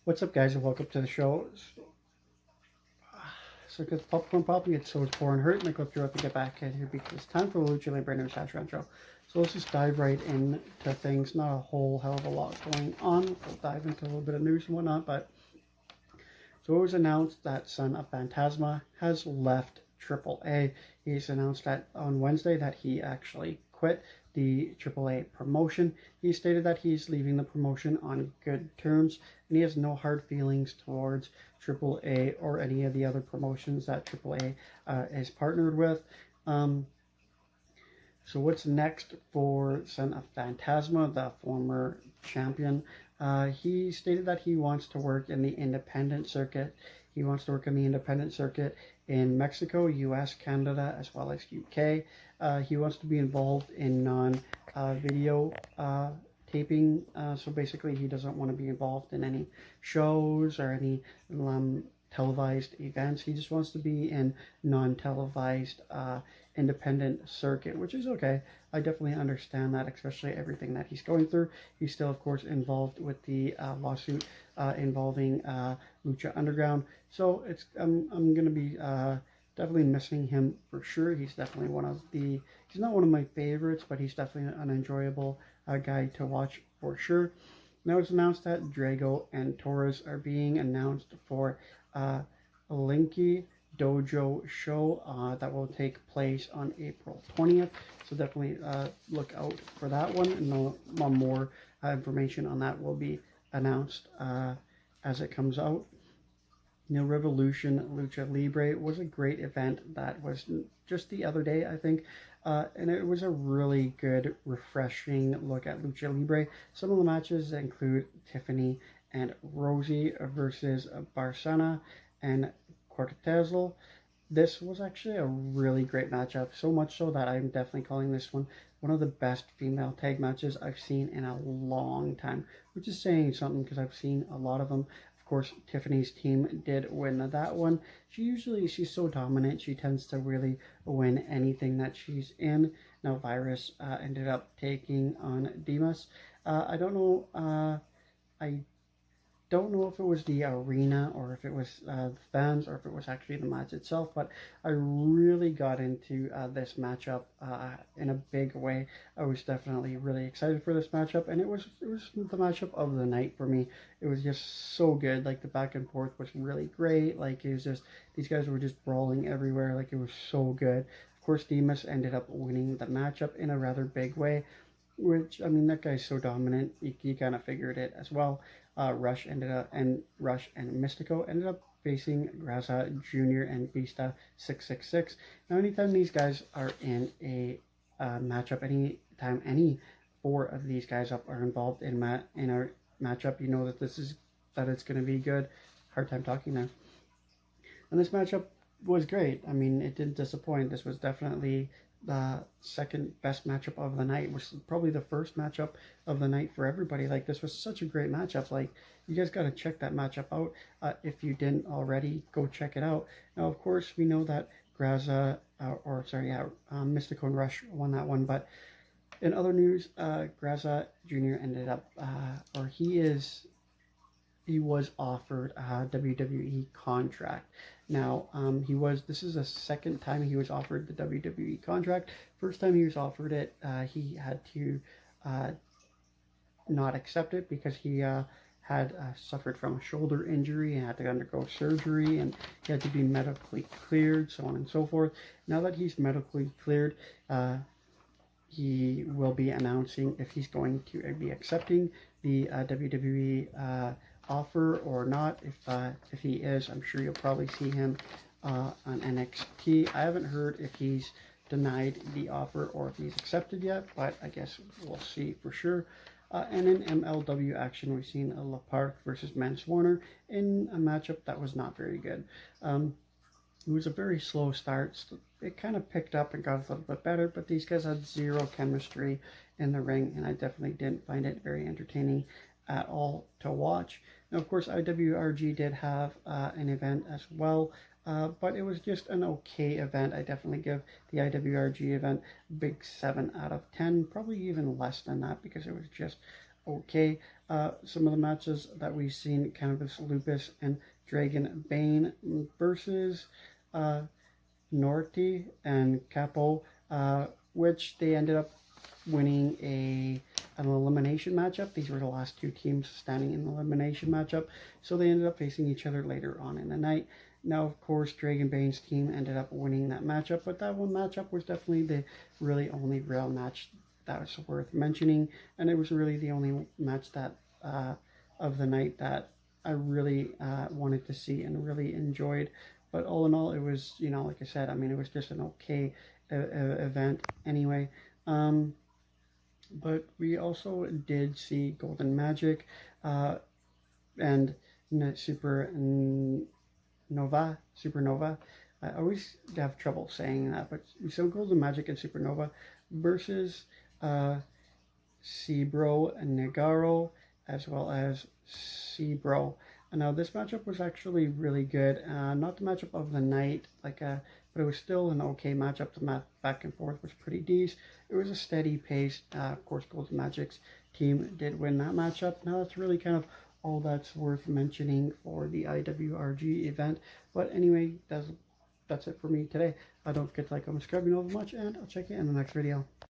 What's up, guys, and welcome to the show. So, because popcorn popping, it's so boring. Hurt my clip through to get back in here because it's time for the Lucha Libre news intro. So let's just dive right into things. Not a whole hell of a lot going on. We'll dive into a little bit of news and whatnot, but so it was announced that son of Fantasma has left AAA. He's announced that on Wednesday that he actually quit the AAA promotion. He stated that he's leaving the promotion on good terms and he has no hard feelings towards AAA or any of the other promotions that AAA is partnered with. So what's next for Son of Fantasma, the former champion? He stated that he wants to work in the independent circuit. He wants to work in the independent circuit in Mexico, US, Canada, as well as UK. He wants to be involved in non-video taping. So basically, he doesn't want to be involved in any shows or any televised events. He just wants to be in non-televised independent circuit, which is okay. I definitely understand that, especially everything that he's going through. He's still, of course, involved with the lawsuit involving Lucha Underground. So it's I'm gonna be definitely missing him for sure. He's definitely he's not one of my favorites, but he's definitely an enjoyable guy to watch for sure. Now it's announced that Drago and Torres are being announced for a Linky Dojo show that will take place on April 20th. So definitely look out for that one. And more information on that will be announced as it comes out. Revolution Lucha Libre was a great event that was just the other day, I think. And it was a really good, refreshing look at Lucha Libre. Some of the matches include Tiffany and Rosie versus Barsana and Cortezal. This was actually a really great matchup, so much so that I'm definitely calling this one of the best female tag matches I've seen in a long time, which is saying something because I've seen a lot of them. Of course, Tiffany's team did win that one. She's so dominant. She tends to really win anything that she's in. Now, Virus ended up taking on Dimas. I don't know. I don't know if it was the arena or if it was the fans or if it was actually the match itself, but I really got into this matchup in a big way. I was definitely really excited for this matchup, and it was the matchup of the night for me. It was just so good. Like the back and forth was really great. Like it was just these guys were just brawling everywhere. Like it was so good. Of course, Demas ended up winning the matchup in a rather big way, which I mean that guy's so dominant. You kind of figured it as well. Rush and Mistico ended up facing Reza Jr. and Vista 666. Now, anytime these guys are in a matchup, anytime any four of these guys up are involved in our matchup, you know that it's going to be good. Hard time talking now. And this matchup was great. I mean, it didn't disappoint. This was definitely the second best matchup of the night. It was probably the first matchup of the night for everybody. Like this was such a great matchup. Like you guys got to check that matchup out. If you didn't already, go check it out. Now, of course, we know that Mystico and Rush won that one. But in other news, Graza Jr. ended up, he was offered a WWE contract. Now, this is the second time he was offered the WWE contract. First time he was offered it, he had to not accept it because he had suffered from a shoulder injury and had to undergo surgery, and he had to be medically cleared, so on and so forth. Now that he's medically cleared, he will be announcing if he's going to be accepting the WWE offer or not. If he is, I'm sure you'll probably see him on NXT. I haven't heard if he's denied the offer or if he's accepted yet, but I guess we'll see for sure. And in MLW action, we've seen La Park versus Mance Warner in a matchup that was not very good. It was a very slow start. It kind of picked up and got a little bit better, but these guys had zero chemistry in the ring, and I definitely didn't find it very entertaining at all to watch. Now, of course, IWRG did have an event as well, but it was just an okay event. I definitely give the IWRG event a big 7 out of 10, probably even less than that because it was just okay. some of the matches that we've seen: Cannabis Lupus and Dragon Bane versus Norty and Capo, which they ended up winning an elimination matchup. These were the last two teams standing in the elimination matchup, so they ended up facing each other later on in the night. Now, of course, Dragon Bane's team ended up winning that matchup, but that one matchup was definitely the really only real match that was worth mentioning, and it was really the only match that of the night that I really wanted to see and really enjoyed. But all in all, it was, you know, like I said, I mean, it was just an okay event anyway. But we also did see Golden Magic and Supernova. I always have trouble saying that, but we saw Golden Magic and Supernova versus Cebro and Negaro, as well as Cebro. Now this matchup was actually really good. Not the matchup of the night, but it was still an okay matchup. The back and forth was pretty decent. It was a steady pace. Of course, Golden Magic's team did win that matchup. Now that's really kind of all that's worth mentioning for the IWRG event. But anyway, that's it for me today. Don't forget to like, comment, subscribe, you know much, and I'll check you in the next video.